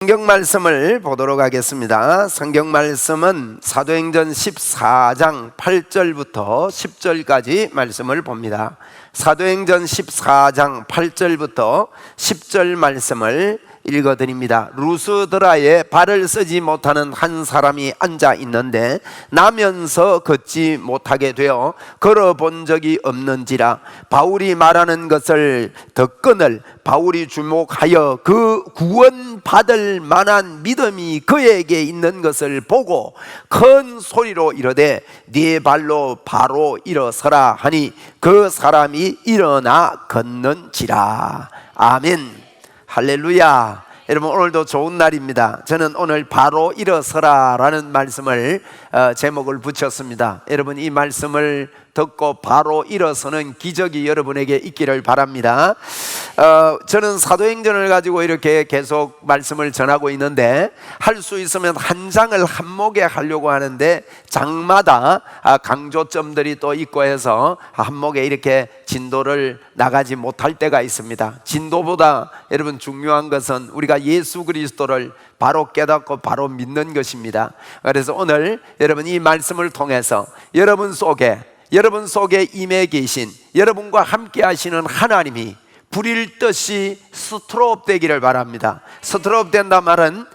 성경 말씀을 보도록 하겠습니다. 성경 말씀은 사도행전 14장 8절부터 10절까지 말씀을 봅니다. 사도행전 14장 8절부터 10절 말씀을 읽어드립니다. 루스드라에 발을 쓰지 못하는 한 사람이 앉아 있는데 나면서 걷지 못하게 되어 걸어본 적이 없는지라 바울이 말하는 것을 듣거늘 바울이 주목하여 그 구원받을 만한 믿음이 그에게 있는 것을 보고 큰 소리로 이르되 네 발로 바로 일어서라 하니 그 사람이 일어나 걷는지라. 아멘. 할렐루야. 여러분, 오늘도 좋은 날입니다. 저는 오늘 바로 일어서라 라는 말씀을 제목을 붙였습니다. 여러분, 이 말씀을 듣고 바로 일어서는 기적이 여러분에게 있기를 바랍니다. 저는 사도행전을 가지고 이렇게 계속 말씀을 전하고 있는데 할 수 있으면 한 장을 한 목에 하려고 하는데 장마다 강조점들이 또 있고 해서 한 목에 이렇게 진도를 나가지 못할 때가 있습니다. 진도보다 여러분 중요한 것은 우리가 예수 그리스도를 바로 깨닫고 바로 믿는 것입니다. 그래서 오늘 여러분 이 말씀을 통해서 여러분 속에 임해 계신 여러분과 함께 하시는 하나님이 불일 듯이 스트롭 되기를 바랍니다. 스트롭 된다 말은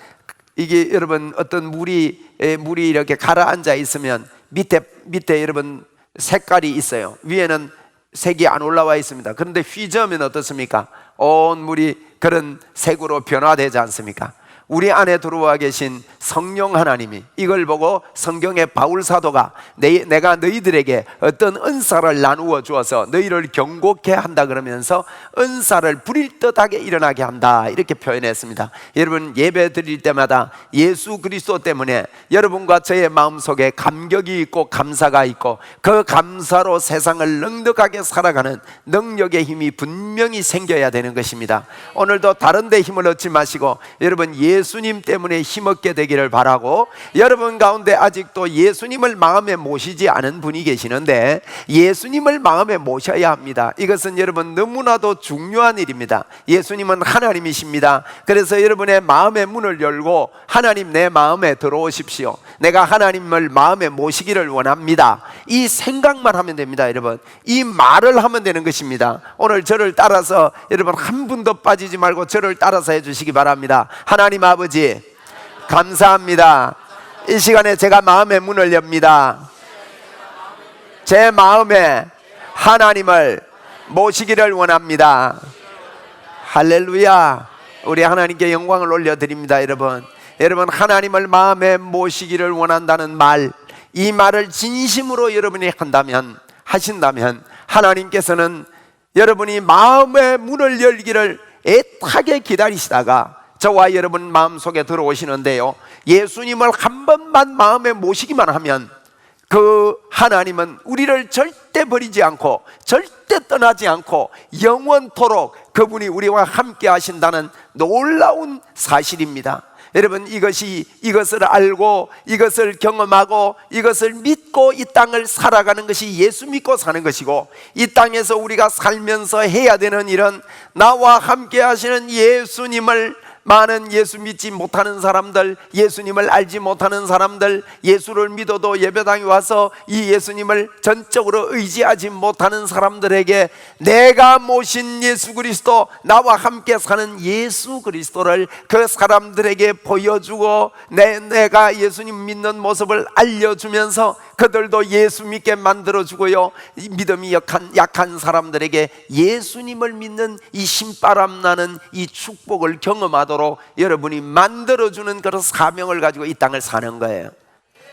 이게 여러분 어떤 물이 이렇게 가라앉아 있으면 밑에 여러분 색깔이 있어요. 위에는 색이 안 올라와 있습니다. 그런데 휘저으면 어떻습니까? 온 물이 그런 색으로 변화되지 않습니까? 우리 안에 들어와 계신 성령 하나님이 이걸 보고 성경의 바울 사도가 내가 너희들에게 어떤 은사를 나누어 주어서 너희를 경고케 한다 그러면서 은사를 불일 듯하게 일어나게 한다 이렇게 표현했습니다. 여러분 예배 드릴 때마다 예수 그리스도 때문에 여러분과 저의 마음속에 감격이 있고 감사가 있고 그 감사로 세상을 넉넉하게 살아가는 능력의 힘이 분명히 생겨야 되는 것입니다. 오늘도 다른 데 힘을 얻지 마시고 여러분 예수님 때문에 힘없게 되기를 바라고, 여러분 가운데 아직도 예수님을 마음에 모시지 않은 분이 계시는데 예수님을 마음에 모셔야 합니다. 이것은 여러분 너무나도 중요한 일입니다. 예수님은 하나님이십니다. 그래서 여러분의 마음의 문을 열고 하나님 내 마음에 들어오십시오. 내가 하나님을 마음에 모시기를 원합니다. 이 생각만 하면 됩니다. 여러분 이 말을 하면 되는 것입니다. 오늘 저를 따라서 여러분 한 분도 빠지지 말고 저를 따라서 해주시기 바랍니다. 하나님 아버지 감사합니다. 이 시간에 제가 마음의 문을 엽니다. 제 마음에 하나님을 모시기를 원합니다. 할렐루야. 우리 하나님께 영광을 올려드립니다. 여러분 하나님을 마음에 모시기를 원한다는 말, 이 말을 진심으로 여러분이 하신다면 하나님께서는 여러분이 마음의 문을 열기를 애타게 기다리시다가 저와 여러분 마음속에 들어오시는데요, 예수님을 한 번만 마음에 모시기만 하면 그 하나님은 우리를 절대 버리지 않고 절대 떠나지 않고 영원토록 그분이 우리와 함께 하신다는 놀라운 사실입니다. 여러분 이것을 알고 이것을 경험하고 이것을 믿고 이 땅을 살아가는 것이 예수 믿고 사는 것이고, 이 땅에서 우리가 살면서 해야 되는 일은 나와 함께 하시는 예수님을, 많은 예수 믿지 못하는 사람들, 예수님을 알지 못하는 사람들, 예수를 믿어도 예배당에 와서 이 예수님을 전적으로 의지하지 못하는 사람들에게 내가 모신 예수 그리스도, 나와 함께 사는 예수 그리스도를 그 사람들에게 보여주고 내가 예수님 믿는 모습을 알려주면서 그들도 예수 믿게 만들어주고요, 믿음이 약한 사람들에게 예수님을 믿는 이 신바람 나는 이 축복을 경험하도록 여러분이 만들어주는 그런 사명을 가지고 이 땅을 사는 거예요.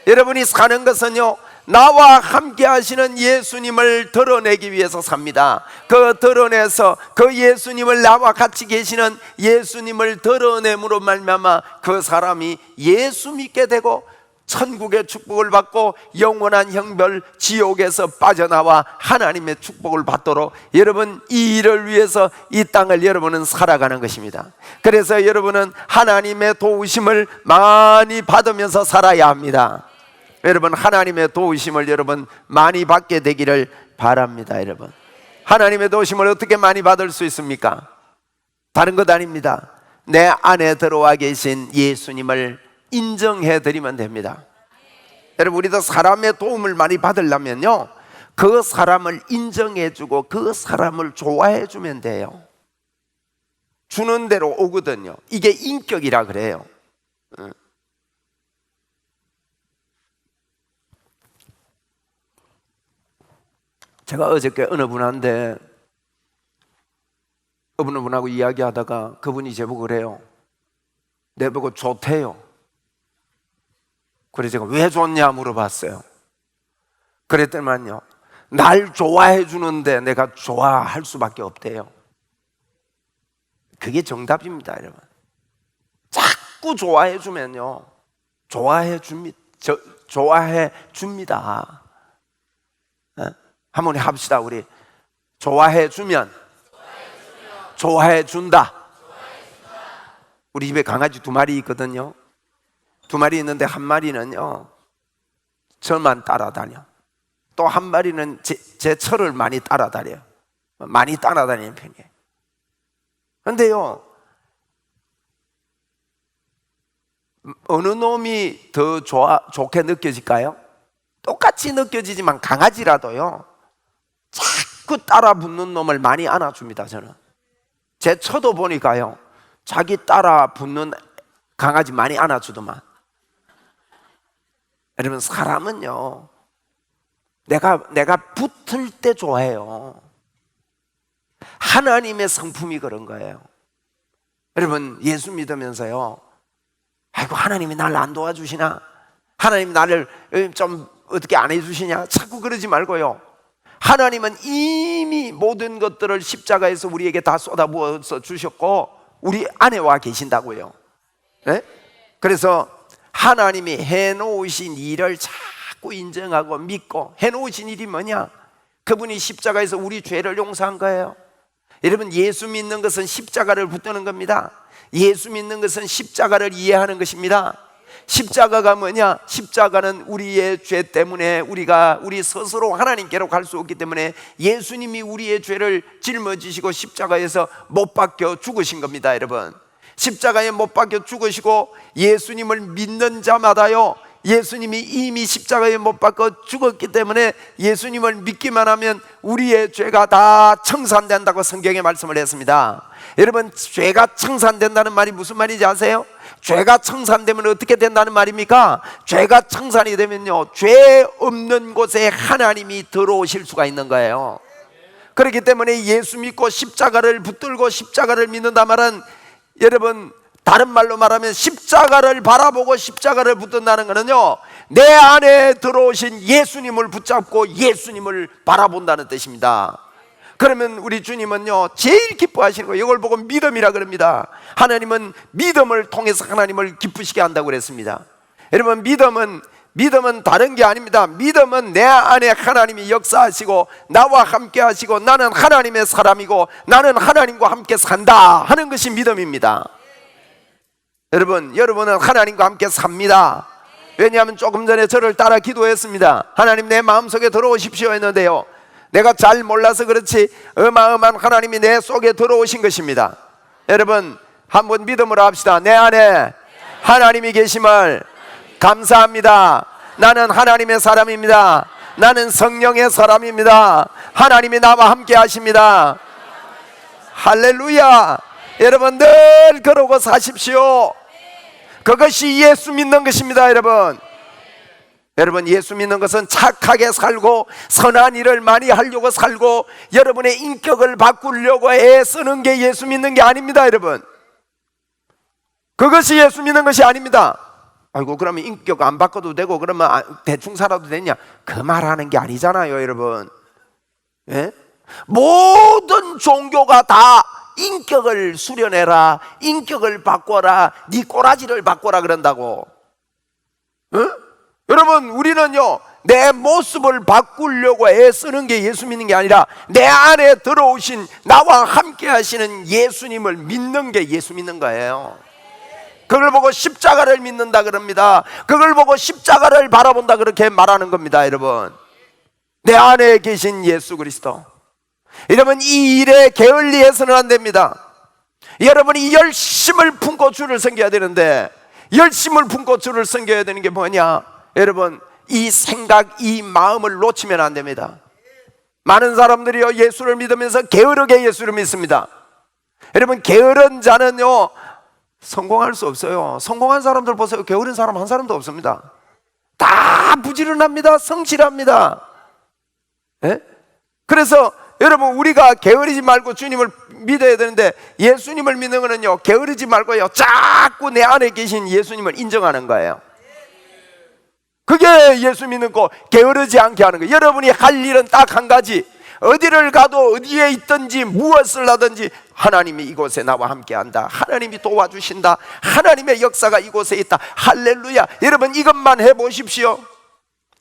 여러분이 사는 것은요, 나와 함께 하시는 예수님을 드러내기 위해서 삽니다. 그 드러내서 그 예수님을, 나와 같이 계시는 예수님을 드러냄으로 말미암아 그 사람이 예수 믿게 되고 천국의 축복을 받고 영원한 형벌 지옥에서 빠져나와 하나님의 축복을 받도록 여러분 이 일을 위해서 이 땅을 여러분은 살아가는 것입니다. 그래서 여러분은 하나님의 도우심을 많이 받으면서 살아야 합니다. 여러분 하나님의 도우심을 여러분 많이 받게 되기를 바랍니다. 여러분 하나님의 도우심을 어떻게 많이 받을 수 있습니까? 다른 것 아닙니다. 내 안에 들어와 계신 예수님을 인정해 드리면 됩니다. 여러분, 우리도 사람의 도움을 많이 받으려면요, 그 사람을 인정해 주고 그 사람을 좋아해 주면 돼요. 주는 대로 오거든요. 이게 인격이라 그래요. 제가 어저께 어느 분한테 어느 분하고 이야기하다가 그분이 제보고 그래요. 내보고 좋대요. 그래서 제가 왜 좋냐 물어봤어요. 그랬더니만요, 날 좋아해 주는데 내가 좋아할 수밖에 없대요. 그게 정답입니다, 여러분. 자꾸 좋아해 주면요, 좋아해 줍니다. 한번 합시다. 우리 좋아해 주면 좋아해 준다. 우리 집에 강아지 2마리 있거든요. 2마리 있는데 한 마리는요, 저만 따라다녀. 또 한 마리는 제 철을 많이 따라다녀요. 많이 따라다니는 편이에요. 그런데요, 어느 놈이 더 좋게 느껴질까요? 똑같이 느껴지지만 강아지라도요, 자꾸 따라 붙는 놈을 많이 안아줍니다. 저는 제 처도 보니까요, 자기 따라 붙는 강아지 많이 안아주더만. 여러분, 사람은요, 내가 붙을 때 좋아해요. 하나님의 성품이 그런 거예요. 여러분, 예수 믿으면서요, 아이고 하나님이 나를 안 도와주시나, 하나님 나를 좀 어떻게 안 해주시냐, 자꾸 그러지 말고요, 하나님은 이미 모든 것들을 십자가에서 우리에게 다 쏟아부어서 주셨고 우리 안에 와 계신다고요. 네? 그래서 하나님이 해놓으신 일을 자꾸 인정하고 믿고, 해놓으신 일이 뭐냐? 그분이 십자가에서 우리 죄를 용서한 거예요. 여러분, 예수 믿는 것은 십자가를 붙드는 겁니다. 예수 믿는 것은 십자가를 이해하는 것입니다. 십자가가 뭐냐? 십자가는 우리의 죄 때문에 우리 스스로 하나님께로 갈 수 없기 때문에 예수님이 우리의 죄를 짊어지시고 십자가에서 못 박혀 죽으신 겁니다. 여러분, 십자가에 못 박혀 죽으시고 예수님을 믿는 자마다요, 예수님이 이미 십자가에 못 박혀 죽었기 때문에 예수님을 믿기만 하면 우리의 죄가 다 청산된다고 성경에 말씀을 했습니다. 여러분, 죄가 청산된다는 말이 무슨 말인지 아세요? 죄가 청산되면 어떻게 된다는 말입니까? 죄가 청산이 되면요, 죄 없는 곳에 하나님이 들어오실 수가 있는 거예요. 그렇기 때문에 예수 믿고 십자가를 붙들고 십자가를 믿는다 말은, 여러분, 다른 말로 말하면 십자가를 바라보고 십자가를 붙든다는 것은요, 내 안에 들어오신 예수님을 붙잡고 예수님을 바라본다는 뜻입니다. 그러면 우리 주님은요, 제일 기뻐하시는 거예요. 이걸 보고 믿음이라 그럽니다. 하나님은 믿음을 통해서 하나님을 기쁘시게 한다고 그랬습니다. 여러분, 믿음은 다른 게 아닙니다. 믿음은 내 안에 하나님이 역사하시고 나와 함께 하시고 나는 하나님의 사람이고 나는 하나님과 함께 산다 하는 것이 믿음입니다. 여러분은 하나님과 함께 삽니다. 왜냐하면 조금 전에 저를 따라 기도했습니다. 하나님, 내 마음속에 들어오십시오 했는데요, 내가 잘 몰라서 그렇지 어마어마한 하나님이 내 속에 들어오신 것입니다. 여러분, 한번 믿음으로 합시다. 내 안에 하나님이 계심을 감사합니다. 나는 하나님의 사람입니다. 나는 성령의 사람입니다. 하나님이 나와 함께 하십니다. 할렐루야. 여러분, 늘 그러고 사십시오. 그것이 예수 믿는 것입니다. 여러분, 예수 믿는 것은 착하게 살고 선한 일을 많이 하려고 살고 여러분의 인격을 바꾸려고 애쓰는 게 예수 믿는 게 아닙니다. 여러분, 그것이 예수 믿는 것이 아닙니다. 아이고, 그러면 인격 안 바꿔도 되고 그러면 대충 살아도 되냐, 그 말하는 게 아니잖아요. 여러분, 예? 모든 종교가 다 인격을 수련해라, 인격을 바꿔라, 네 꼬라지를 바꿔라 그런다고. 여러분, 우리는요, 내 모습을 바꾸려고 애쓰는 게 예수 믿는 게 아니라 내 안에 들어오신 나와 함께 하시는 예수님을 믿는 게 예수 믿는 거예요. 그걸 보고 십자가를 믿는다 그럽니다. 그걸 보고 십자가를 바라본다 그렇게 말하는 겁니다. 여러분, 내 안에 계신 예수 그리스도. 여러분, 이 일에 게을리해서는 안 됩니다. 여러분이 열심을 품고 주를 섬겨야 되는데, 열심을 품고 주를 섬겨야 되는 게 뭐냐? 여러분, 이 생각, 이 마음을 놓치면 안 됩니다. 많은 사람들이요, 예수를 믿으면서 게으르게 예수를 믿습니다. 여러분, 게으른 자는요 성공할 수 없어요. 성공한 사람들 보세요. 게으른 사람 한 사람도 없습니다. 다 부지런합니다. 성실합니다. 예? 그래서 여러분, 우리가 게으르지 말고 주님을 믿어야 되는데, 예수님을 믿는 거는요, 게으르지 말고요, 자꾸 내 안에 계신 예수님을 인정하는 거예요. 그게 예수 믿는 거, 게으르지 않게 하는 거예요. 여러분이 할 일은 딱 한 가지. 어디를 가도 어디에 있든지 무엇을 하든지 하나님이 이곳에 나와 함께 한다. 하나님이 도와주신다. 하나님의 역사가 이곳에 있다. 할렐루야. 여러분, 이것만 해보십시오.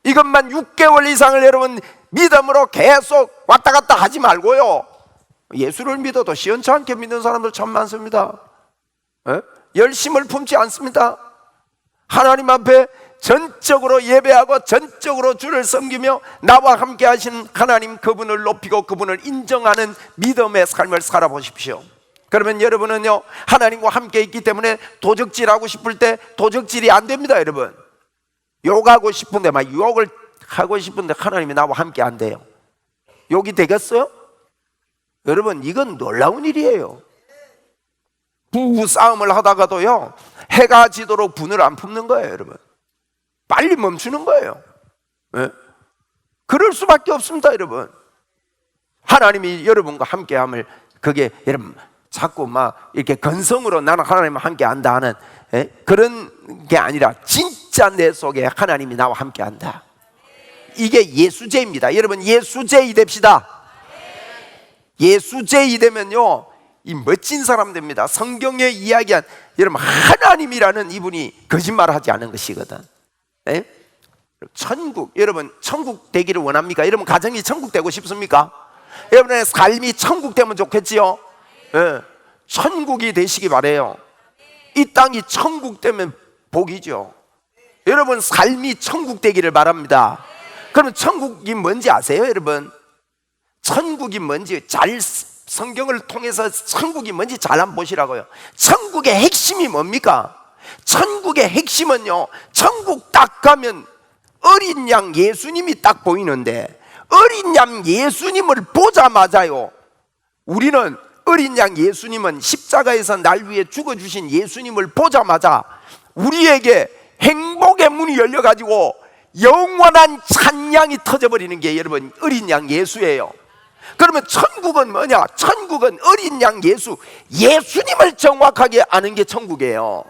이것만 6개월 이상을 여러분 믿음으로 계속 왔다 갔다 하지 말고요, 예수를 믿어도 시원치 않게 믿는 사람들 참 많습니다. 에? 열심을 품지 않습니다. 하나님 앞에 전적으로 예배하고 전적으로 주를 섬기며 나와 함께 하신 하나님, 그분을 높이고 그분을 인정하는 믿음의 삶을 살아보십시오. 그러면 여러분은요, 하나님과 함께 있기 때문에 도적질하고 싶을 때 도적질이 안 됩니다. 여러분, 욕하고 싶은데 막 욕을 하고 싶은데 하나님이 나와 함께 안 돼요. 욕이 되겠어요? 여러분, 이건 놀라운 일이에요. 부부싸움을 하다가도요, 해가 지도록 분을 안 품는 거예요. 여러분, 빨리 멈추는 거예요. 네? 그럴 수밖에 없습니다. 여러분, 하나님이 여러분과 함께함을, 그게 여러분 자꾸 막 이렇게 건성으로 나는 하나님과 함께한다 하는 그런 게 아니라, 진짜 내 속에 하나님이 나와 함께한다. 이게 예수제입니다. 여러분, 예수제이 됩시다. 예수제이 되면요, 이 멋진 사람 됩니다. 성경에 이야기한 여러분 하나님이라는 이분이 거짓말하지 않은 것이거든. 에? 천국, 여러분 천국 되기를 원합니까? 여러분 가정이 천국 되고 싶습니까? 여러분의 삶이 천국 되면 좋겠지요. 예. 천국이 되시기 바래요. 이 땅이 천국 되면 복이죠. 여러분 삶이 천국 되기를 바랍니다. 그럼 천국이 뭔지 아세요? 여러분, 천국이 뭔지 성경을 통해서 천국이 뭔지 잘 한번 보시라고요. 천국의 핵심이 뭡니까? 천국의 핵심은요, 천국 딱 가면 어린 양 예수님이 딱 보이는데, 어린 양 예수님을 보자마자요, 우리는 어린 양 예수님은 십자가에서 날 위해 죽어주신 예수님을 보자마자 우리에게 행복의 문이 열려가지고 영원한 찬양이 터져버리는 게 여러분 어린 양 예수예요. 그러면 천국은 뭐냐? 천국은 어린 양 예수, 예수님을 정확하게 아는 게 천국이에요.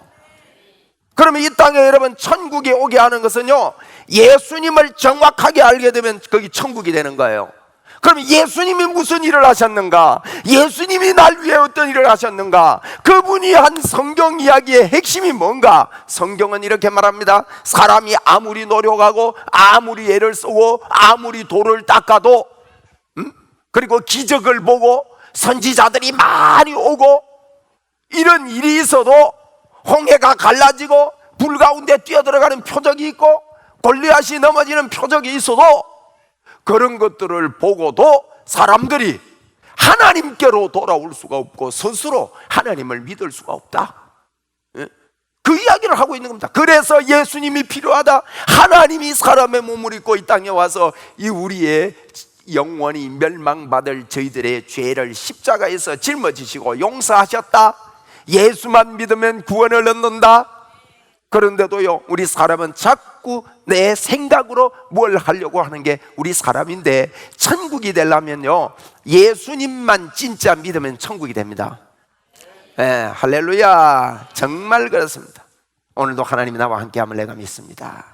그러면 이 땅에 여러분 천국에 오게 하는 것은요, 예수님을 정확하게 알게 되면 거기 천국이 되는 거예요. 그럼 예수님이 무슨 일을 하셨는가? 예수님이 날 위해 어떤 일을 하셨는가? 그분이 한 성경 이야기의 핵심이 뭔가? 성경은 이렇게 말합니다. 사람이 아무리 노력하고 아무리 애를 쓰고 아무리 돌을 닦아도 그리고 기적을 보고 선지자들이 많이 오고 이런 일이 있어도, 홍해가 갈라지고 불 가운데 뛰어들어가는 표적이 있고 골리앗이 넘어지는 표적이 있어도, 그런 것들을 보고도 사람들이 하나님께로 돌아올 수가 없고 스스로 하나님을 믿을 수가 없다. 그 이야기를 하고 있는 겁니다. 그래서 예수님이 필요하다. 하나님이 사람의 몸을 입고 이 땅에 와서 이 우리의 영원히 멸망받을 저희들의 죄를 십자가에서 짊어지시고 용서하셨다. 예수만 믿으면 구원을 얻는다. 그런데도요, 우리 사람은 자꾸 내 생각으로 뭘 하려고 하는 게 우리 사람인데, 천국이 되려면요, 예수님만 진짜 믿으면 천국이 됩니다. 네, 할렐루야. 정말 그렇습니다. 오늘도 하나님이 나와 함께함을 내가 믿습니다.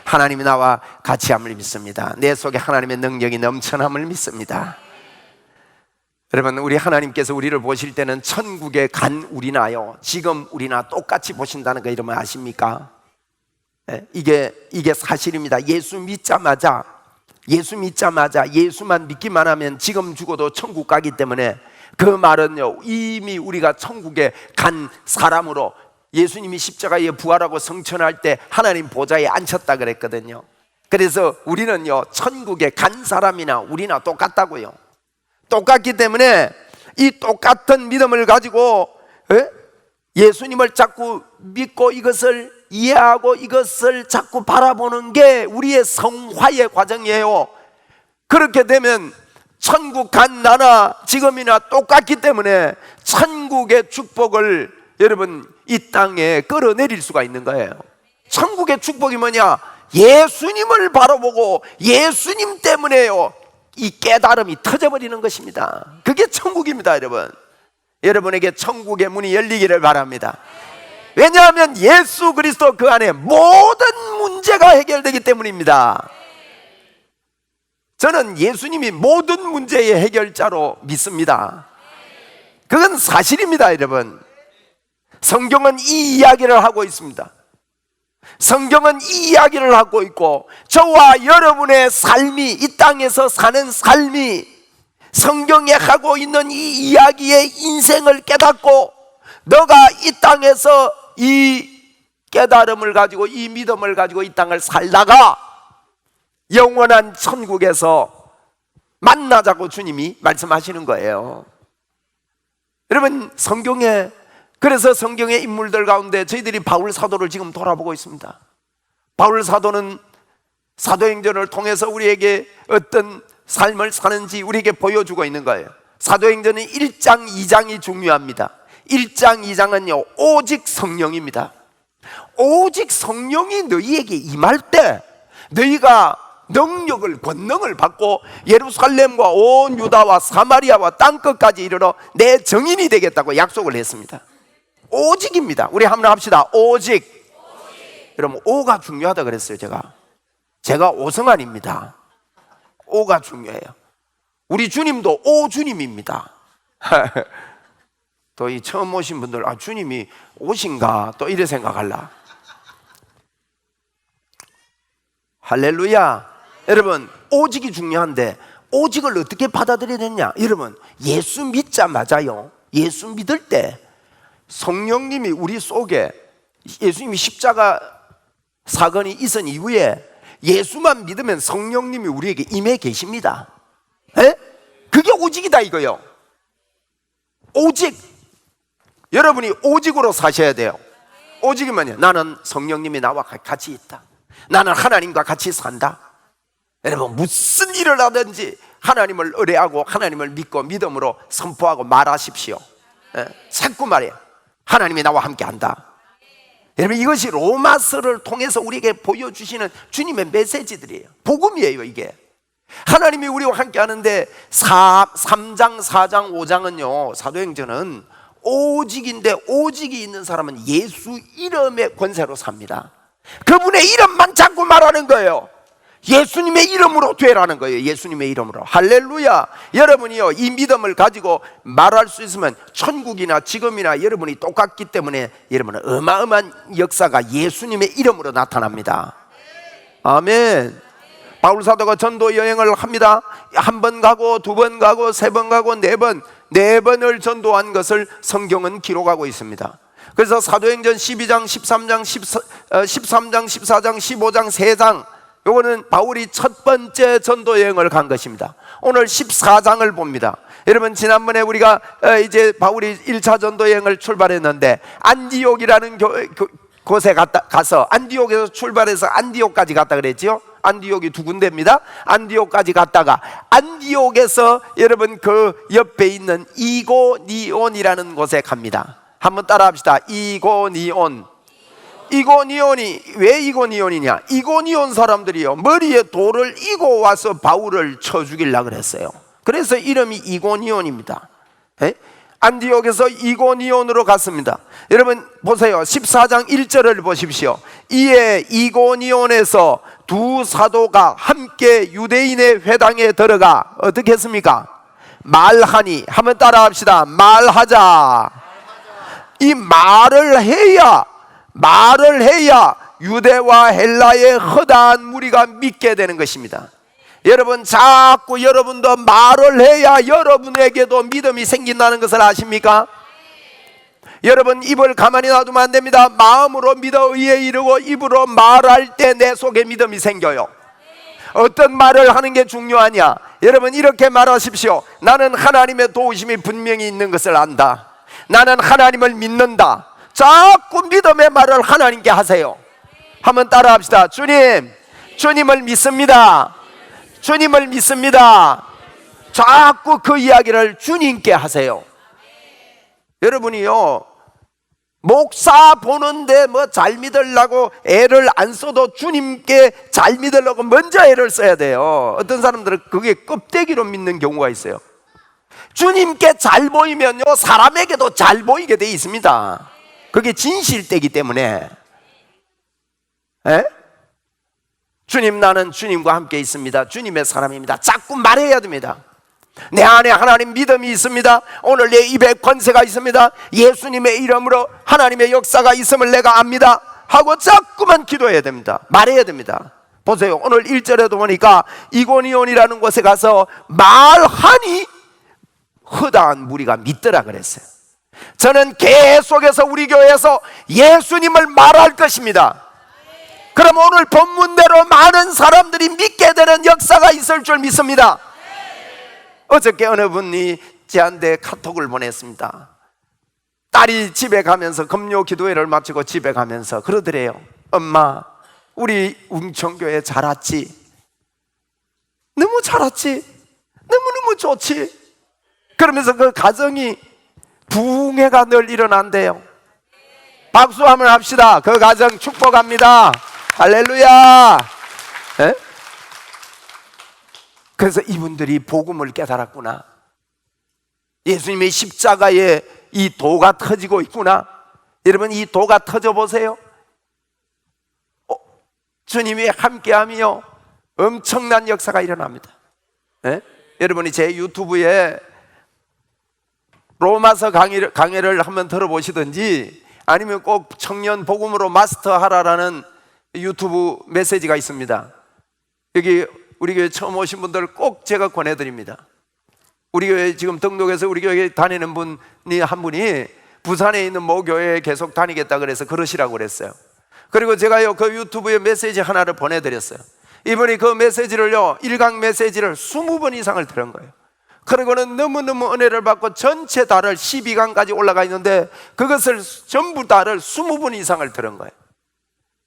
하나님이 나와 같이함을 믿습니다. 내 속에 하나님의 능력이 넘쳐남을 믿습니다. 여러분, 우리 하나님께서 우리를 보실 때는 천국에 간 우리나요, 지금 우리나 똑같이 보신다는 거 여러분 아십니까? 네, 이게 사실입니다. 예수 믿자마자 예수만 믿기만 하면 지금 죽어도 천국 가기 때문에, 그 말은요, 이미 우리가 천국에 간 사람으로, 예수님이 십자가에 부활하고 성천할 때 하나님 보좌에 앉혔다 그랬거든요. 그래서 우리는요, 천국에 간 사람이나 우리나 똑같다고요. 똑같기 때문에 이 똑같은 믿음을 가지고 예수님을 자꾸 믿고 이것을 이해하고 이것을 자꾸 바라보는 게 우리의 성화의 과정이에요. 그렇게 되면 천국 간 나나 지금이나 똑같기 때문에 천국의 축복을 여러분 이 땅에 끌어내릴 수가 있는 거예요. 천국의 축복이 뭐냐? 예수님을 바라보고 예수님 때문에요 이 깨달음이 터져버리는 것입니다. 그게 천국입니다. 여러분, 여러분에게 천국의 문이 열리기를 바랍니다. 왜냐하면 예수 그리스도 그 안에 모든 문제가 해결되기 때문입니다. 저는 예수님이 모든 문제의 해결자로 믿습니다. 그건 사실입니다. 여러분, 성경은 이 이야기를 하고 있습니다. 성경은 이 이야기를 하고 있고, 저와 여러분의 삶이, 이 땅에서 사는 삶이 성경에 하고 있는 이 이야기의 인생을 깨닫고, 너가 이 땅에서 이 깨달음을 가지고 이 믿음을 가지고 이 땅을 살다가 영원한 천국에서 만나자고 주님이 말씀하시는 거예요. 여러분, 성경에, 그래서 성경의 인물들 가운데 저희들이 바울 사도를 지금 돌아보고 있습니다. 바울 사도는 사도행전을 통해서 우리에게 어떤 삶을 사는지 우리에게 보여주고 있는 거예요. 사도행전은 1장, 2장이 중요합니다. 1장, 2장은요 오직 성령입니다. 오직 성령이 너희에게 임할 때 너희가 능력을, 권능을 받고 예루살렘과 온 유다와 사마리아와 땅끝까지 이르러 내 증인이 되겠다고 약속을 했습니다. 오직입니다. 우리 한번 합시다. 오직. 여러분, 오가 중요하다 그랬어요. 제가 오성환입니다. 오가 중요해요. 우리 주님도 오주님입니다. 또 이 처음 오신 분들, 아, 주님이 오신가 또 이래 생각할라. 할렐루야. 여러분, 오직이 중요한데 오직을 어떻게 받아들여야 되냐? 여러분, 예수 믿자마자요, 예수 믿을 때 성령님이 우리 속에, 예수님이 십자가 사건이 있은 이후에 예수만 믿으면 성령님이 우리에게 임해 계십니다. 에? 그게 오직이다 이거요. 오직. 여러분이 오직으로 사셔야 돼요. 오직이 뭐냐? 나는 성령님이 나와 같이 있다. 나는 하나님과 같이 산다. 여러분, 무슨 일을 하든지 하나님을 의뢰하고 하나님을 믿고 믿음으로 선포하고 말하십시오. 자꾸 말해요. 하나님이 나와 함께 한다. 여러분, 이것이 로마서를 통해서 우리에게 보여주시는 주님의 메시지들이에요. 복음이에요. 이게 하나님이 우리와 함께 하는데 3장, 4장, 5장은요 사도행전은 오직인데, 오직이 있는 사람은 예수 이름의 권세로 삽니다. 그분의 이름만 자꾸 말하는 거예요. 예수님의 이름으로 되라는 거예요. 예수님의 이름으로. 할렐루야. 여러분이요 이 믿음을 가지고 말할 수 있으면 천국이나 지금이나 여러분이 똑같기 때문에 여러분은 어마어마한 역사가 예수님의 이름으로 나타납니다. 아멘. 바울 사도가 전도 여행을 합니다. 한 번 가고 두 번 가고 세 번 가고 네 번을 전도한 것을 성경은 기록하고 있습니다. 그래서 사도행전 12장, 13장, 13장, 14장, 15장 3장, 요거는 바울이 첫 번째 전도 여행을 간 것입니다. 오늘 14장을 봅니다. 여러분, 지난번에 우리가 이제 바울이 1차 전도 여행을 출발했는데 안디옥이라는 곳에 가서 안디옥에서 출발해서 안디옥까지 갔다 그랬죠. 안디옥이 두 군데입니다. 안디옥까지 갔다가 안디옥에서 여러분 그 옆에 있는 이고니온이라는 곳에 갑니다. 한번 따라 합시다. 이고니온. 이고니온이 왜 이고니온이냐? 이고니온 사람들이요 머리에 돌을 이고 와서 바울을 쳐 죽이려고 그랬어요. 그래서 이름이 이고니온입니다. 안디옥에서 이고니온으로 갔습니다. 여러분 보세요. 14장 1절을 보십시오. 이에 이고니온에서 두 사도가 함께 유대인의 회당에 들어가 어떻게 했습니까? 말하니. 한번 따라 합시다. 말하자. 이 말을 해야 유대와 헬라의 허다한 무리가 믿게 되는 것입니다. 여러분, 자꾸 여러분도 말을 해야 여러분에게도 믿음이 생긴다는 것을 아십니까? 여러분, 입을 가만히 놔두면 안 됩니다. 마음으로 믿어 의에 이르고 입으로 말할 때 내 속에 믿음이 생겨요. 어떤 말을 하는 게 중요하냐? 여러분, 이렇게 말하십시오. 나는 하나님의 도우심이 분명히 있는 것을 안다. 나는 하나님을 믿는다. 자꾸 믿음의 말을 하나님께 하세요. 한번 따라 합시다. 주님, 주님을 믿습니다. 주님을 믿습니다. 자꾸 그 이야기를 주님께 하세요. 여러분이요, 목사 보는데 뭐 잘 믿으려고 애를 안 써도 주님께 잘 믿으려고 먼저 애를 써야 돼요. 어떤 사람들은 그게 껍데기로 믿는 경우가 있어요. 주님께 잘 보이면요, 사람에게도 잘 보이게 돼 있습니다. 그게 진실되기 때문에. 에? 주님, 나는 주님과 함께 있습니다. 주님의 사람입니다. 자꾸 말해야 됩니다. 내 안에 하나님 믿음이 있습니다. 오늘 내 입에 권세가 있습니다. 예수님의 이름으로 하나님의 역사가 있음을 내가 압니다 하고 자꾸만 기도해야 됩니다. 말해야 됩니다. 보세요, 오늘 1절에도 보니까 이고니온이라는 곳에 가서 말하니 허다한 무리가 믿더라 그랬어요. 저는 계속해서 우리 교회에서 예수님을 말할 것입니다. 그럼 오늘 본문대로 많은 사람들이 믿게 되는 역사가 있을 줄 믿습니다. 어저께 어느 분이 저한테 카톡을 보냈습니다. 딸이 집에 가면서 금요 기도회를 마치고 집에 가면서 그러더래요. 엄마, 우리 웅천교회 잘 왔지? 너무 잘 왔지? 너무너무 좋지? 그러면서 그 가정이 부흥회가 늘 일어난대요. 박수 한번 합시다. 그 가정 축복합니다. 할렐루야. 에? 그래서 이분들이 복음을 깨달았구나. 예수님의 십자가에 이 도가 터지고 있구나. 여러분, 이 도가 터져 보세요. 주님이 함께하며 엄청난 역사가 일어납니다. 네? 여러분이 제 유튜브에 로마서 강해를 한번 들어보시든지 아니면 꼭 청년 복음으로 마스터하라라는 유튜브 메시지가 있습니다. 여기 우리 교회 처음 오신 분들 꼭 제가 권해드립니다. 우리 교회 지금 등록해서 우리 교회 다니는 분이 한 분이 부산에 있는 모 교회에 계속 다니겠다 그래서 그러시라고 그랬어요. 그리고 제가요 그 유튜브에 메시지 하나를 보내드렸어요. 이분이 그 메시지를요 1강 메시지를 20번 이상을 들은 거예요. 그리고는 너무너무 은혜를 받고 전체 다를 12강까지 올라가 있는데 그것을 전부 다를 20번 이상을 들은 거예요.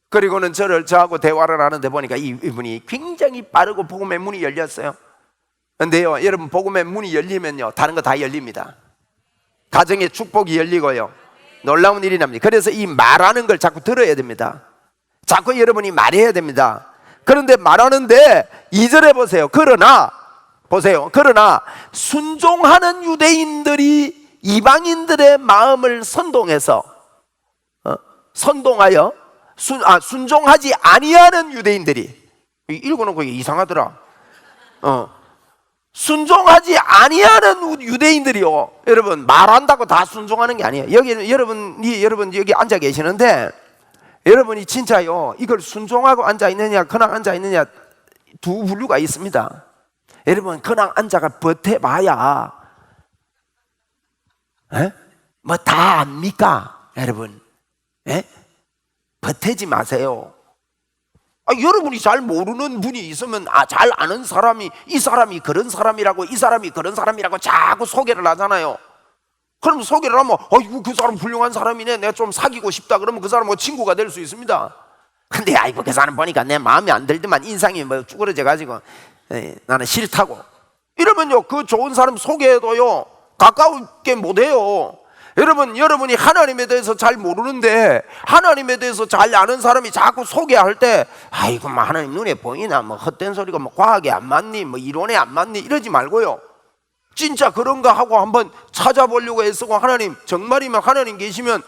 그리고는 저하고 대화를 하는데 보니까 이분이 굉장히 빠르고 복음의 문이 열렸어요. 근데요, 여러분, 복음의 문이 열리면요 다른 거 다 열립니다. 가정의 축복이 열리고요 놀라운 일이 납니다. 그래서 이 말하는 걸 자꾸 들어야 됩니다. 자꾸 여러분이 말해야 됩니다. 그런데 말하는데 2절에 보세요. 그러나 순종하는 유대인들이 이방인들의 마음을 선동해서 순종하지 아니하는 유대인들이, 읽어놓고 이상하더라. 순종하지 아니하는 유대인들이요, 여러분, 말한다고 다 순종하는 게 아니에요. 여러분 여기 앉아 계시는데 여러분이 진짜요 이걸 순종하고 앉아 있느냐 그냥 앉아 있느냐 두 분류가 있습니다. 여러분, 그냥 앉아가 버텨봐야 뭐 다 압니까? 여러분, 버티지 마세요. 여러분이 잘 모르는 분이 있으면 잘 아는 사람이 이 사람이 그런 사람이라고 이 사람이 그런 사람이라고 자꾸 소개를 하잖아요. 그럼 소개를 하면 아이고 그 사람 훌륭한 사람이네, 내가 좀 사귀고 싶다 그러면 그 사람하고 친구가 될 수 있습니다. 근데 아이고 그 사람 보니까 내 마음에 안 들더만, 인상이 뭐 쭈그러져 가지고 나는 싫다고 이러면요 그 좋은 사람 소개해도요 가까우게 못해요. 여러분이 하나님에 대해서 잘 모르는데 하나님에 대해서 잘 아는 사람이 자꾸 소개할 때 아이고 뭐 하나님 눈에 보이나, 뭐 헛된 소리가 뭐 과학에 안 맞니, 뭐 이론에 안 맞니 이러지 말고요, 진짜 그런가 하고 한번 찾아보려고 애쓰고, 하나님 정말이면 하나님 계시면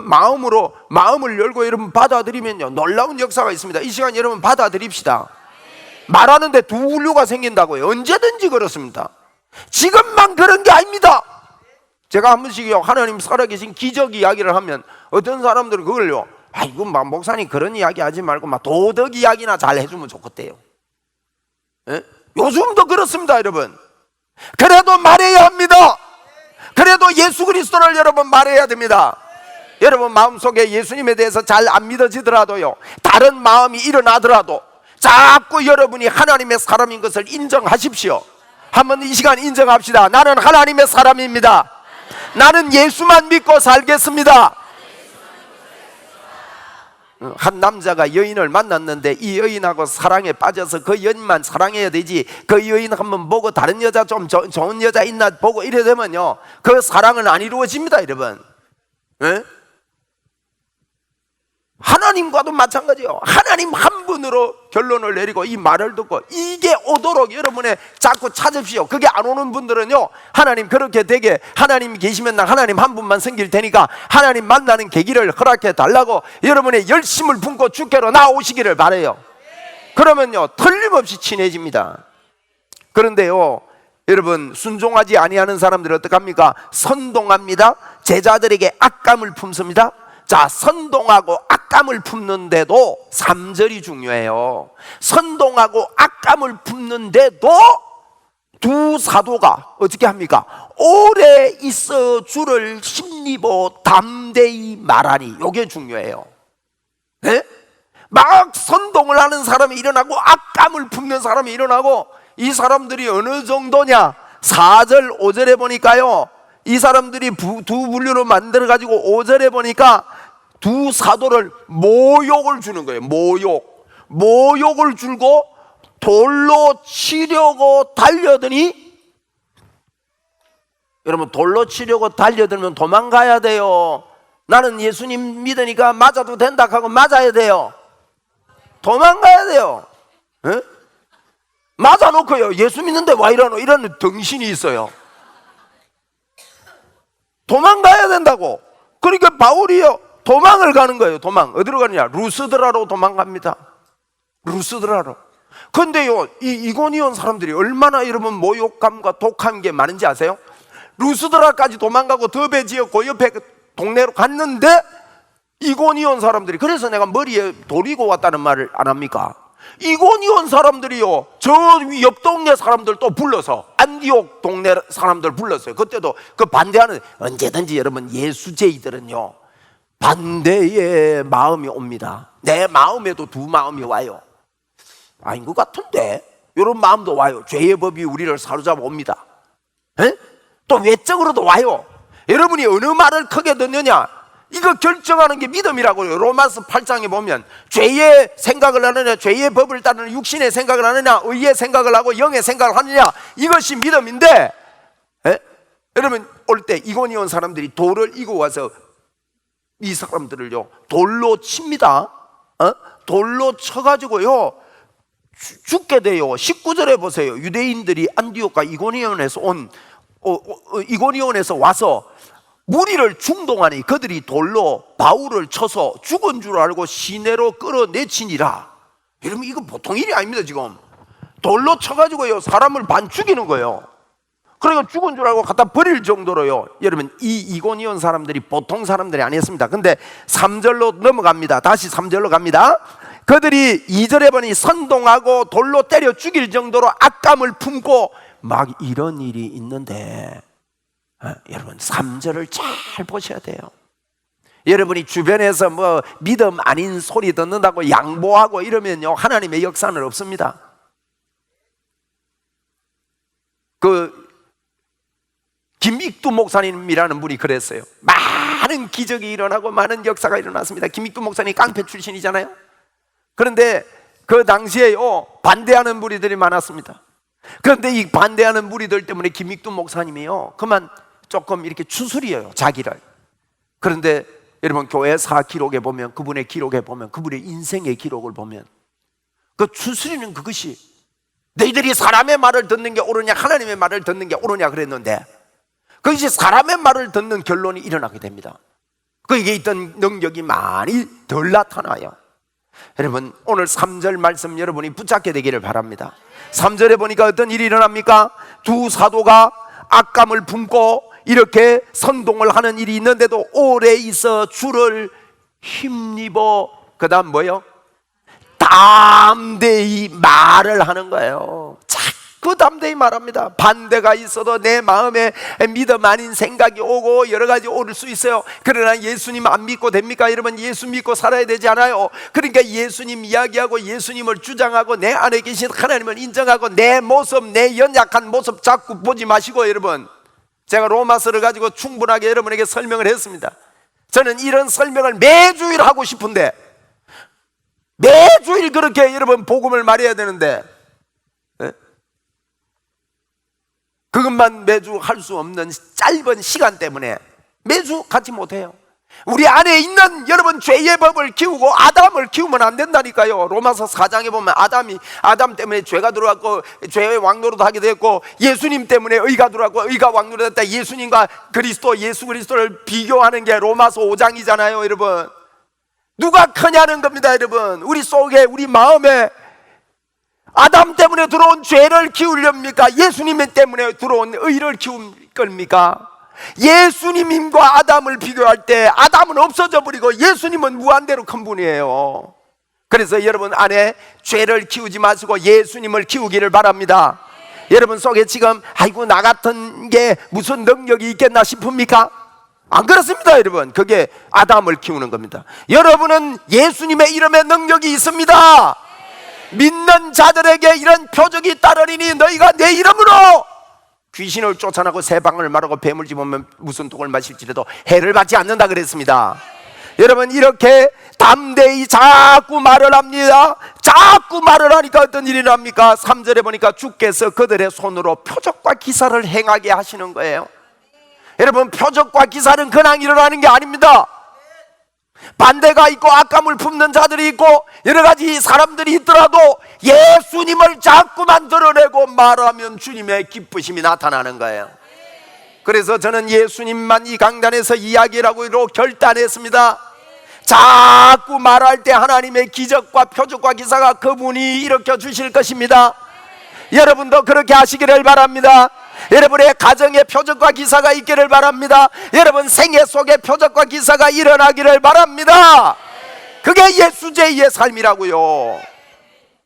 마음을 열고 여러분 받아들이면요 놀라운 역사가 있습니다. 이 시간 여러분 받아들입시다. 말하는데 두 분류가 생긴다고요. 언제든지 그렇습니다. 지금만 그런 게 아닙니다. 제가 한 번씩요 하나님 살아계신 기적 이야기를 하면 어떤 사람들은 그걸요 아이고 막 목사님 그런 이야기 하지 말고 막 도덕 이야기나 잘 해주면 좋겠대요. 요즘도 그렇습니다. 여러분, 그래도 말해야 합니다. 그래도 예수 그리스도를 여러분 말해야 됩니다. 여러분 마음속에 예수님에 대해서 잘 안 믿어지더라도요, 다른 마음이 일어나더라도 자꾸 여러분이 하나님의 사람인 것을 인정하십시오. 한번 이 시간 인정합시다. 나는 하나님의 사람입니다. 나는 예수만 믿고 살겠습니다. 한 남자가 여인을 만났는데 이 여인하고 사랑에 빠져서 그 여인만 사랑해야 되지, 그 여인 한번 보고 다른 여자 좀 좋은 여자 있나 보고 이래 되면요, 그 사랑은 안 이루어집니다, 여러분. 네? 하나님과도 마찬가지예요. 하나님 한 분으로 결론을 내리고 이 말을 듣고 이게 오도록 여러분의 자꾸 찾으십시오. 그게 안 오는 분들은요, 하나님 그렇게 되게, 하나님이 계시면 나 하나님 한 분만 섬길 테니까 하나님 만나는 계기를 허락해 달라고 여러분의 열심을 품고 주께로 나오시기를 바라요. 그러면요 틀림없이 친해집니다. 그런데요 여러분, 순종하지 아니하는 사람들은 어떡합니까? 선동합니다. 제자들에게 악감을 품습니다. 자, 선동하고 악감을 품는데도 3절이 중요해요. 선동하고 악감을 품는데도 두 사도가 어떻게 합니까? 오래 있어 주를 힘입어 담대히 말하니. 이게 중요해요. 네? 막 선동을 하는 사람이 일어나고 악감을 품는 사람이 일어나고, 이 사람들이 어느 정도냐? 4절 5절에 보니까요, 이 사람들이 두 분류로 만들어 가지고 5절에 보니까 두 사도를 모욕을 주는 거예요. 모욕을 주고 돌로 치려고 달려드니, 여러분 돌로 치려고 달려들면 도망가야 돼요. 나는 예수님 믿으니까 맞아도 된다 하고 맞아야 돼요. 도망가야 돼요. 에? 맞아놓고요, 예수 믿는데 와 이러노, 이런 덩신이 있어요. 도망가야 된다고. 그러니까 바울이요 도망을 가는 거예요. 도망. 어디로 가느냐? 루스드라로 도망갑니다. 루스드라로. 근데요 이 이고니온 사람들이 얼마나 여러분 모욕감과 독한 게 많은지 아세요? 루스드라까지 도망가고 더베 지었고 옆에 동네로 갔는데 이고니온 사람들이, 그래서 내가 머리에 돌이고 왔다는 말을 안 합니까? 이고니온 사람들이요 저 옆 동네 사람들 또 불러서, 안디옥 동네 사람들 불렀어요. 그때도 그 반대하는, 언제든지 여러분 예수제이들은요 반대의 마음이 옵니다. 내 마음에도 두 마음이 와요. 아닌 것 같은데 이런 마음도 와요. 죄의 법이 우리를 사로잡아 옵니다. 에? 또 외적으로도 와요. 여러분이 어느 말을 크게 듣느냐, 이거 결정하는 게 믿음이라고요. 로마서 8장에 보면 죄의 생각을 하느냐, 죄의 법을 따르는 육신의 생각을 하느냐, 의의 생각을 하고 영의 생각을 하느냐, 이것이 믿음인데, 에? 여러분 올 때 이고니온 사람들이 돌을 이고 와서 이 사람들을요 돌로 칩니다. 돌로 쳐가지고요 죽게 돼요. 19절에 보세요. 유대인들이 안디옥과 이고니온에서 와서 무리를 중동하니 그들이 돌로 바울을 쳐서 죽은 줄 알고 시내로 끌어내치니라. 여러분 이거 보통 일이 아닙니다. 지금 돌로 쳐가지고요 사람을 반 죽이는 거예요. 그러니까 죽은 줄 알고 갖다 버릴 정도로요. 여러분 이 이고니온 사람들이 보통 사람들이 아니었습니다. 근데 3절로 넘어갑니다. 다시 3절로 갑니다. 그들이 2절에 보니 선동하고 돌로 때려 죽일 정도로 악감을 품고 막 이런 일이 있는데, 여러분 3절을 잘 보셔야 돼요. 여러분이 주변에서 뭐 믿음 아닌 소리 듣는다고 양보하고 이러면요 하나님의 역사는 없습니다. 그 김익두 목사님이라는 분이 그랬어요. 많은 기적이 일어나고 많은 역사가 일어났습니다. 김익두 목사님이 깡패 출신이잖아요. 그런데 그 당시에요 반대하는 무리들이 많았습니다. 그런데 이 반대하는 무리들 때문에 김익두 목사님이요 그만 조금 이렇게 추스리어요 자기를. 그런데 여러분 교회사 기록에 보면, 그분의 기록에 보면, 그분의 인생의 기록을 보면 그 추스리는 그것이, 너희들이 사람의 말을 듣는 게 옳으냐 하나님의 말을 듣는 게 옳으냐 그랬는데, 그것이 사람의 말을 듣는 결론이 일어나게 됩니다. 그에게 있던 능력이 많이 덜 나타나요. 여러분 오늘 3절 말씀 여러분이 붙잡게 되기를 바랍니다. 3절에 보니까 어떤 일이 일어납니까? 두 사도가 악감을 품고 이렇게 선동을 하는 일이 있는데도 오래 있어 주를 힘입어, 그 다음 뭐요? 담대히 말을 하는 거예요. 자꾸 담대히 말합니다. 반대가 있어도 내 마음에 믿음 아닌 생각이 오고 여러 가지 오를 수 있어요. 그러나 예수님 안 믿고 됩니까? 여러분 예수 믿고 살아야 되지 않아요? 그러니까 예수님 이야기하고 예수님을 주장하고 내 안에 계신 하나님을 인정하고 내 모습, 내 연약한 모습 자꾸 보지 마시고 여러분 제가 로마서를 가지고 충분하게 여러분에게 설명을 했습니다. 저는 이런 설명을 매주일 하고 싶은데, 매주일 그렇게 여러분 복음을 말해야 되는데, 그것만 매주 할 수 없는 짧은 시간 때문에 매주 같이 못해요. 우리 안에 있는 여러분 죄의 법을 키우고 아담을 키우면 안 된다니까요. 로마서 4장에 보면 아담 때문에 죄가 들어왔고 죄의 왕노릇 하게 됐고, 예수님 때문에 의가 들어왔고 의가 왕노릇 했다. 예수님과 예수 그리스도를 비교하는 게 로마서 5장이잖아요. 여러분, 누가 크냐는 겁니다. 여러분, 우리 속에 우리 마음에 아담 때문에 들어온 죄를 키우렵니까? 예수님 때문에 들어온 의를 키울 겁니까? 예수님과 아담을 비교할 때 아담은 없어져 버리고 예수님은 무한대로 큰 분이에요. 그래서 여러분 안에 죄를 키우지 마시고 예수님을 키우기를 바랍니다. 여러분 속에 지금 아이고 나 같은 게 무슨 능력이 있겠나 싶습니까? 안 그렇습니다. 여러분, 그게 아담을 키우는 겁니다. 여러분은 예수님의 이름에 능력이 있습니다. 믿는 자들에게 이런 표적이 따르리니 너희가 내 이름으로 귀신을 쫓아내고 새방울 마르고 뱀을 집으면 무슨 독을 마실지라도 해를 받지 않는다 그랬습니다. 여러분, 이렇게 담대히 자꾸 말을 합니다. 자꾸 말을 하니까 어떤 일이 납니까? 3절에 보니까 주께서 그들의 손으로 표적과 기사를 행하게 하시는 거예요. 여러분, 표적과 기사는 그냥 일어나는 게 아닙니다. 반대가 있고 악감을 품는 자들이 있고 여러 가지 사람들이 있더라도 예수님을 자꾸만 드러내고 말하면 주님의 기쁘심이 나타나는 거예요. 그래서 저는 예수님만 이 강단에서 이야기라고 결단했습니다. 자꾸 말할 때 하나님의 기적과 표적과 기사가 그분이 일으켜 주실 것입니다. 여러분도 그렇게 하시기를 바랍니다. 여러분의 가정에 표적과 기사가 있기를 바랍니다. 여러분 생애 속에 표적과 기사가 일어나기를 바랍니다. 그게 예수제의 삶이라고요.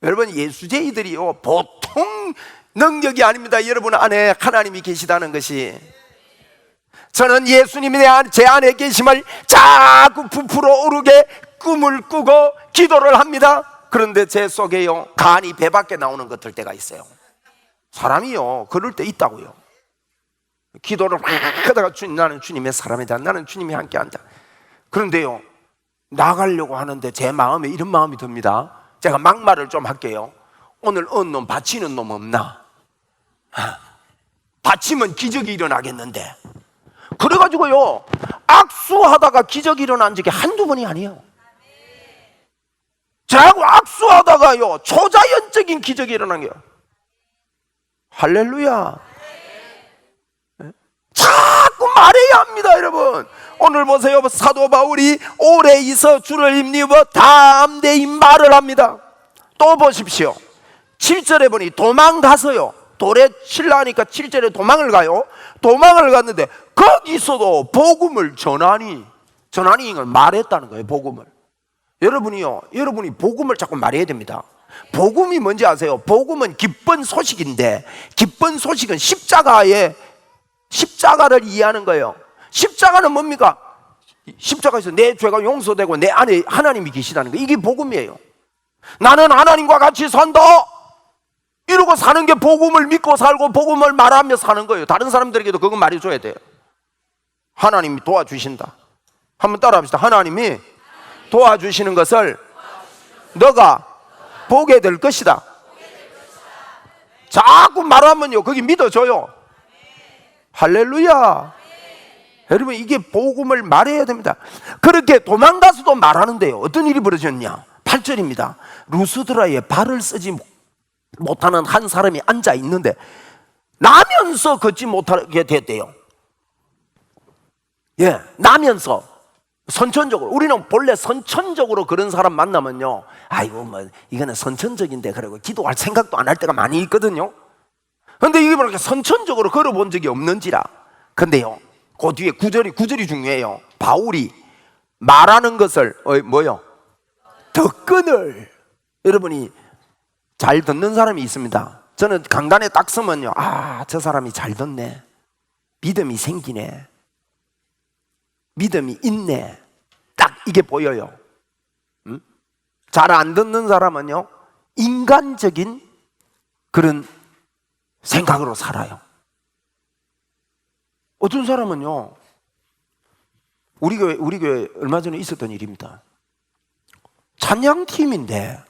여러분, 예수제이들이요 보통 능력이 아닙니다. 여러분 안에 하나님이 계시다는 것이. 저는 예수님이 제 안에 계심을 자꾸 부풀어 오르게 꿈을 꾸고 기도를 합니다. 그런데 제 속에요 간이 배 밖에 나오는 것들 때가 있어요. 사람이요 그럴 때 있다고요. 기도를 막 하다가 나는 주님의 사람이다, 나는 주님이 함께한다. 그런데요 나가려고 하는데 제 마음에 이런 마음이 듭니다. 제가 막말을 좀 할게요. 오늘 어느 놈 바치는 놈 없나? 바치면 기적이 일어나겠는데. 그래가지고요 악수하다가 기적이 일어난 적이 한두 번이 아니에요. 저하고 악수하다가요 초자연적인 기적이 일어난 거예요. 할렐루야. 자꾸 말해야 합니다. 여러분, 오늘 보세요. 사도 바울이 오래 있어 주를 힘입어 담대히 말을 합니다. 또 보십시오. 7절에 보니 도망가서요 돌에 칠라니까 7절에 도망을 가요. 도망을 갔는데 거기서도 복음을 전하니 이걸 말했다는 거예요. 복음을. 여러분이 복음을 자꾸 말해야 됩니다. 복음이 뭔지 아세요? 복음은 기쁜 소식인데, 기쁜 소식은 십자가를 이해하는 거예요. 십자가는 뭡니까? 십자가에서 내 죄가 용서되고 내 안에 하나님이 계시다는 거, 이게 복음이에요. 나는 하나님과 같이 산다 이러고 사는 게 복음을 믿고 살고 복음을 말하며 사는 거예요. 다른 사람들에게도 그거 말해줘야 돼요. 하나님이 도와주신다. 한번 따라 합시다. 하나님이 도와주시는 것을 너가 보게 될 것이다. 자꾸 말하면요 거기 믿어줘요. 할렐루야. 여러분, 이게 복음을 말해야 됩니다. 그렇게 도망가서도 말하는데요 어떤 일이 벌어졌냐? 8절입니다. 루스드라에 발을 쓰지 못하는 한 사람이 앉아 있는데 나면서 걷지 못하게 됐대요. 나면서 선천적으로. 우리는 본래 선천적으로 그런 사람 만나면요 아이고 뭐 이거는 선천적인데 그러고 기도할 생각도 안 할 때가 많이 있거든요. 근데 이게 뭐랄까 선천적으로 걸어본 적이 없는지라. 근데요 그 뒤에 구절이 중요해요. 바울이 말하는 것을 덕근을. 여러분이 잘 듣는 사람이 있습니다. 저는 강단에 딱 서면요 저 사람이 잘 듣네, 믿음이 생기네, 믿음이 있네, 딱 이게 보여요. 잘 안 듣는 사람은요 인간적인 그런 생각으로 살아요. 어떤 사람은요, 우리 교회 얼마 전에 있었던 일입니다. 찬양팀인데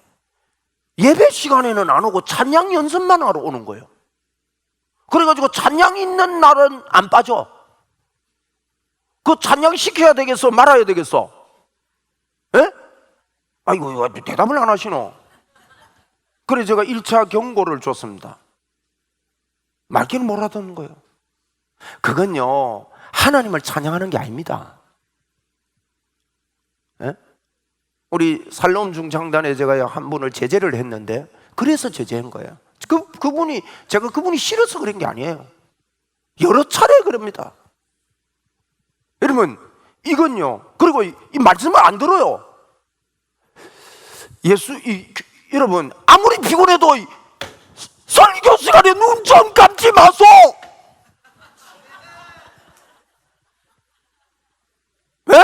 예배 시간에는 안 오고 찬양 연습만 하러 오는 거예요. 그래가지고 찬양 있는 날은 안 빠져. 그 찬양 시켜야 되겠어, 말아야 되겠어? 예? 아이고, 이거 대답을 안 하시노? 그래 제가 1차 경고를 줬습니다. 말귀는 못 알아듣는 거예요. 그건요, 하나님을 찬양하는 게 아닙니다. 예? 우리 살롬 중창단에 제가 한 분을 제재를 했는데, 그래서 제재한 거예요. 그분이 싫어서 그런 게 아니에요. 여러 차례 그럽니다. 여러분, 이건요, 그리고 이 말씀을 안 들어요. 여러분, 아무리 피곤해도 설교 시간에 눈 좀 감지 마소. 왜?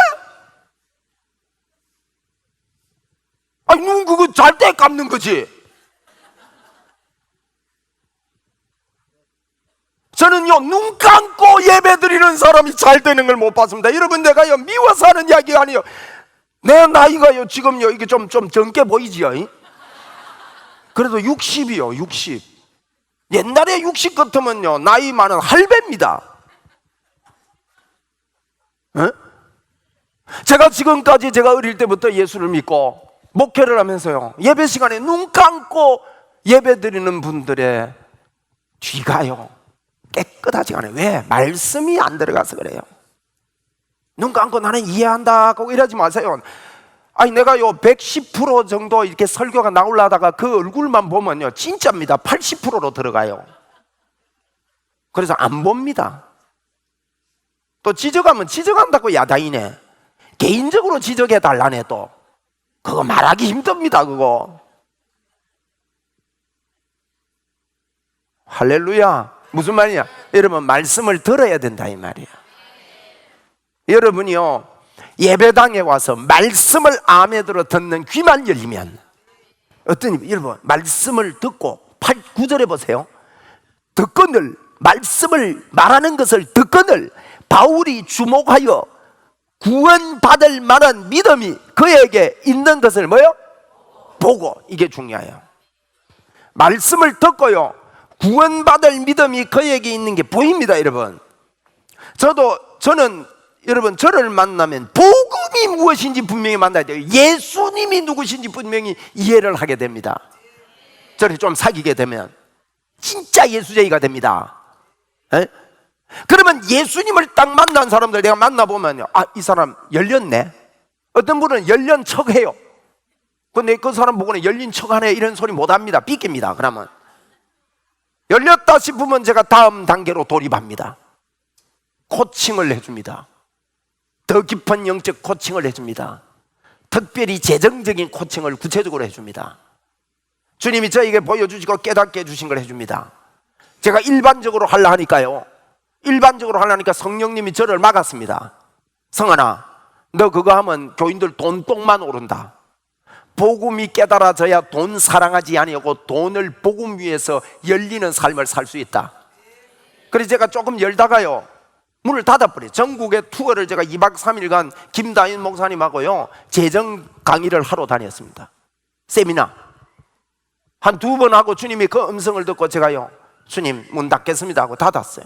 아니, 눈 그거 잘 때 감는 거지. 저는요, 눈 감고 예배 드리는 사람이 잘 되는 걸 못 봤습니다. 여러분, 내가요, 미워서 하는 이야기가 아니에요. 내 나이가요, 지금요, 이게 좀 젊게 보이지요? 그래도 60이요, 60. 옛날에 60 같으면요, 나이 많은 할배입니다. 에? 제가 지금까지 제가 어릴 때부터 예수를 믿고 목회를 하면서요, 예배 시간에 눈 감고 예배 드리는 분들의 뒤가요, 깨끗하지 않아요. 왜? 말씀이 안 들어가서 그래요. 눈 감고 나는 이해한다 하고 이러지 마세요. 아니, 내가요 110% 정도 이렇게 설교가 나오려다가 그 얼굴만 보면요, 진짜입니다. 80%로 들어가요. 그래서 안 봅니다. 또 지적하면 지적한다고 야단이네. 개인적으로 지적해 달라네. 또 그거 말하기 힘듭니다. 그거. 할렐루야. 무슨 말이냐? 여러분, 말씀을 들어야 된다 이 말이야. 여러분이요, 예배당에 와서 말씀을 암에 들어 듣는 귀만 열리면, 여러분, 말씀을 듣고 9절에 보세요. 듣거늘, 말씀을 말하는 것을 듣거늘 바울이 주목하여 구원받을 만한 믿음이 그에게 있는 것을 뭐요? 보고. 이게 중요해요. 말씀을 듣고요, 구원받을 믿음이 그에게 있는 게 보입니다. 여러분, 저는 여러분, 저를 만나면 복음이 무엇인지 분명히 만나야 돼요. 예수님이 누구신지 분명히 이해를 하게 됩니다. 저를 좀 사귀게 되면 진짜 예수쟁이가 됩니다. 에? 그러면 예수님을 딱 만난 사람들 내가 만나보면, 아, 이 사람 열렸네. 어떤 분은 열린 척해요. 근데 그 사람 보고는 열린 척하네 이런 소리 못합니다. 삐깁니다. 그러면 열렸다 싶으면 제가 다음 단계로 돌입합니다. 코칭을 해줍니다. 더 깊은 영적 코칭을 해줍니다. 특별히 재정적인 코칭을 구체적으로 해줍니다. 주님이 저에게 보여주시고 깨닫게 해주신 걸 해줍니다. 제가 일반적으로 하려니까 성령님이 저를 막았습니다. 성환아, 너 그거 하면 교인들 돈똥만 오른다. 복음이 깨달아져야 돈 사랑하지 아니하고 돈을 복음 위해서 열리는 삶을 살 수 있다. 그래서 제가 조금 열다가요, 문을 닫아버려요. 전국의 투어를 제가 2박 3일간 김다인 목사님하고요, 재정 강의를 하러 다녔습니다. 세미나 한 2번 하고 주님이 그 음성을 듣고 제가요, 주님 문 닫겠습니다 하고 닫았어요.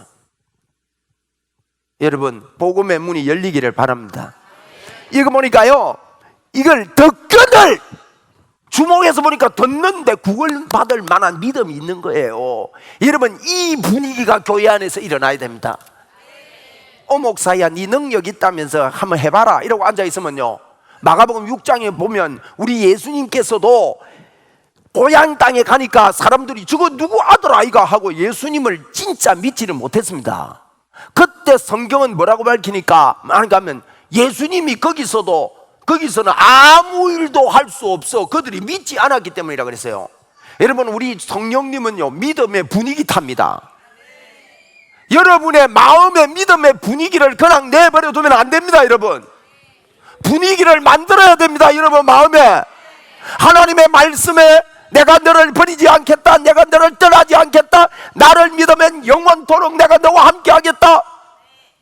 여러분, 복음의 문이 열리기를 바랍니다. 이거 보니까요, 이걸 듣거늘 주목해서 보니까 듣는데 구원받을 만한 믿음이 있는 거예요. 여러분, 이 분위기가 교회 안에서 일어나야 됩니다. 목사야, 네 능력 있다면서 한번 해봐라 이러고 앉아있으면요, 마가복음 6장에 보면 우리 예수님께서도 고향 땅에 가니까 사람들이 저거 누구 아들 아이가 하고 예수님을 진짜 믿지를 못했습니다. 그때 성경은 뭐라고 밝히니까 하면 예수님이 거기서는 아무 일도 할 수 없어. 그들이 믿지 않았기 때문이라 그랬어요. 여러분, 우리 성령님은요, 믿음의 분위기 탑니다. 여러분의 마음의 믿음의 분위기를 그냥 내버려 두면 안 됩니다. 여러분, 분위기를 만들어야 됩니다. 여러분 마음에, 하나님의 말씀에 내가 너를 버리지 않겠다, 내가 너를 떠나지 않겠다, 나를 믿으면 영원토록 내가 너와 함께 하겠다.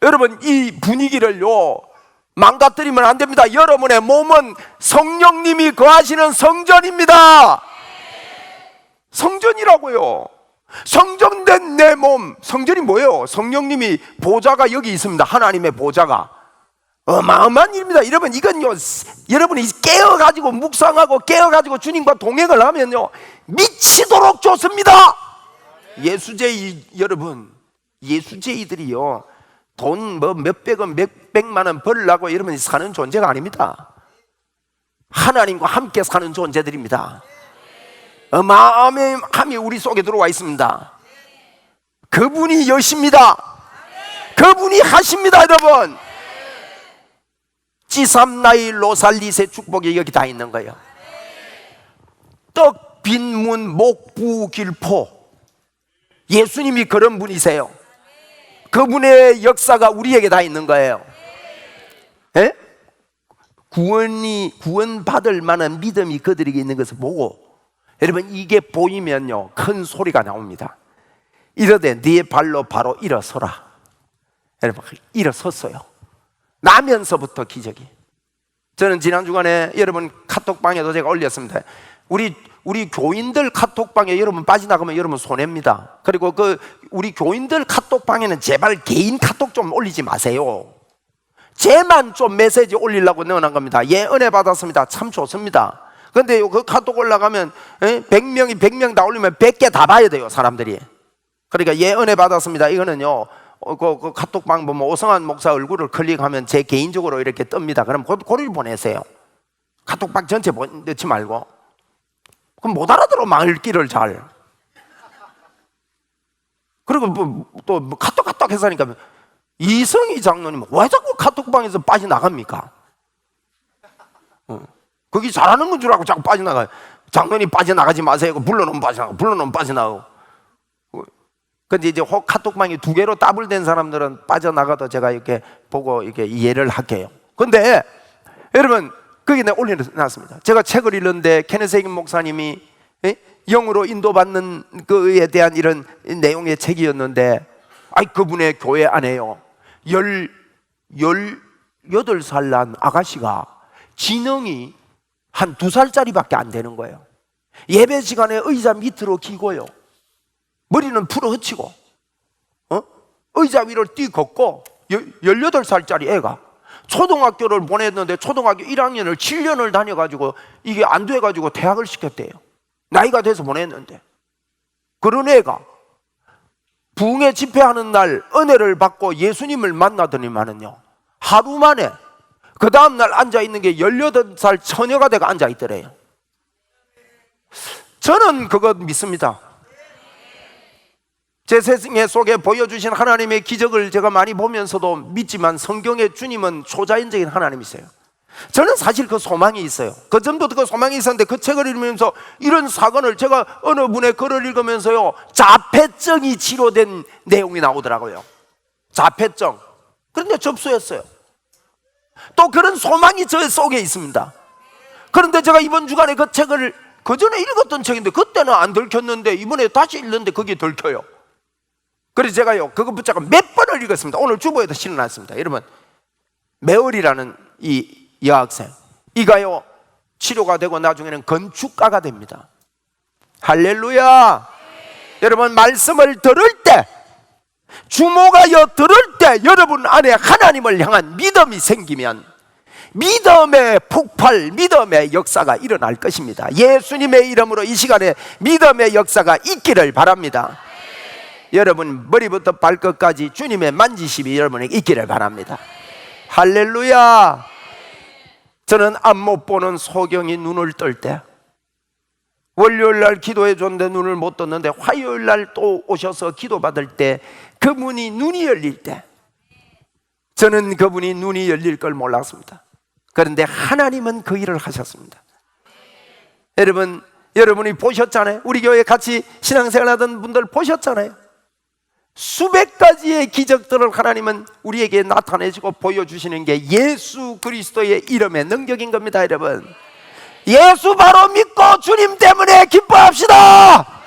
여러분, 이 분위기를요 망가뜨리면 안 됩니다. 여러분의 몸은 성령님이 거하시는 성전입니다. 성전이라고요. 성전된 내 몸, 성전이 뭐예요? 성령님이 보좌가 여기 있습니다. 하나님의 보좌가 어마어마한 일입니다. 여러분, 이건요 여러분이 깨어가지고 묵상하고 깨어가지고 주님과 동행을 하면요 미치도록 좋습니다. 예수제이, 여러분, 예수제이들이요 돈 뭐 몇백원 몇백만원 벌려고 여러분이 사는 존재가 아닙니다. 하나님과 함께 사는 존재들입니다. 어마어마함이 우리 속에 들어와 있습니다. 그분이 여십니다. 그분이 하십니다. 여러분, 찌삼나이 로살릿의 축복이 여기 다 있는 거예요. 떡, 빈문, 목부, 길포, 예수님이 그런 분이세요. 그분의 역사가 우리에게 다 있는 거예요. 에? 구원받을 만한 믿음이 그들에게 있는 것을 보고, 여러분, 이게 보이면요 큰 소리가 나옵니다. 이러되 네 발로 바로 일어서라. 여러분, 일어섰어요. 나면서부터 기적이. 저는 지난 주간에 여러분 카톡방에도 제가 올렸습니다. 우리 교인들 카톡방에 여러분 빠져나가면 여러분 손해입니다. 그리고 우리 교인들 카톡방에는 제발 개인 카톡 좀 올리지 마세요. 쟤만 좀 메시지 올리려고 넣어놓은 겁니다. 예, 은혜 받았습니다. 참 좋습니다. 근데 그 카톡 올라가면 100명 다 올리면 100개 다 봐야 돼요, 사람들이. 그러니까 예, 은혜 받았습니다. 이거는요 그 카톡방 보면 오성환 목사 얼굴을 클릭하면 제 개인적으로 이렇게 뜹니다. 그럼 고리를 보내세요. 카톡방 전체 넣지 말고. 그럼 못 알아들어, 말귀를 잘. 그리고 또 카톡 해서 하니까 이성희 장로님 왜 자꾸 카톡방에서 빠져나갑니까? 거기 잘하는 건 줄 알고 자꾸 빠져나가요. 장로님 빠져나가지 마세요. 불러놓으면 빠져나가고, 불러놓으면 빠져나가고. 근데 이제 카톡방이 2개로 더블된 사람들은 빠져나가도 제가 이렇게 보고 이렇게 이해를 할게요. 근데 여러분, 거기 내가 올려놨습니다. 제가 책을 읽는데 케네스 해긴 목사님이 영으로 인도받는 그에 대한 이런 내용의 책이었는데, 그분의 교회 안에요 18살 난 아가씨가 지능이 한 2살짜리밖에 안 되는 거예요. 예배 시간에 의자 밑으로 기고요, 머리는 풀어 헤치고 의자 위를 뛰 걷고, 18살짜리 애가 초등학교를 보냈는데 초등학교 1학년을 7년을 다녀가지고 이게 안 돼가지고 대학을 시켰대요. 나이가 돼서 보냈는데, 그런 애가 부흥회 집회하는 날 은혜를 받고 예수님을 만나더니만은요 하루 만에 그 다음날 앉아있는 게 18살 처녀가 돼가 앉아있더래요. 저는 그거 믿습니다. 제 세상에 속에 보여주신 하나님의 기적을 제가 많이 보면서도 믿지만, 성경의 주님은 초자연적인 하나님이세요. 저는 사실 그 소망이 있어요. 그 전부터 그 소망이 있었는데, 그 책을 읽으면서 이런 사건을 제가 어느 분의 글을 읽으면서요 자폐증이 치료된 내용이 나오더라고요. 자폐증. 그런데 접수했어요. 또 그런 소망이 저 속에 있습니다. 그런데 제가 이번 주간에 그 책을 그 전에 읽었던 책인데 그때는 안 들켰는데 이번에 다시 읽는데 그게 들켜요. 그래서 제가요 그거 붙잡고 몇 번을 읽었습니다. 오늘 주보에도 실어놨습니다. 여러분, 메얼이라는 이 여학생, 이가요 치료가 되고 나중에는 건축가가 됩니다. 할렐루야. 여러분, 말씀을 들을 때, 주목하여 들을 때 여러분 안에 하나님을 향한 믿음이 생기면 믿음의 폭발, 믿음의 역사가 일어날 것입니다. 예수님의 이름으로 이 시간에 믿음의 역사가 있기를 바랍니다. 여러분, 머리부터 발끝까지 주님의 만지심이 여러분에게 있기를 바랍니다. 할렐루야. 저는 앞 못 보는 소경이 눈을 뜰 때, 월요일날 기도해 줬는데 눈을 못 떴는데 화요일날 또 오셔서 기도받을 때 그분이 눈이 열릴 때, 저는 그분이 눈이 열릴 걸 몰랐습니다. 그런데 하나님은 그 일을 하셨습니다. 여러분, 여러분이 보셨잖아요. 우리 교회 같이 신앙생활 하던 분들 보셨잖아요. 수백 가지의 기적들을 하나님은 우리에게 나타내시고 보여주시는 게 예수 그리스도의 이름의 능력인 겁니다. 여러분, 예수 바로 믿고 주님 때문에 기뻐합시다.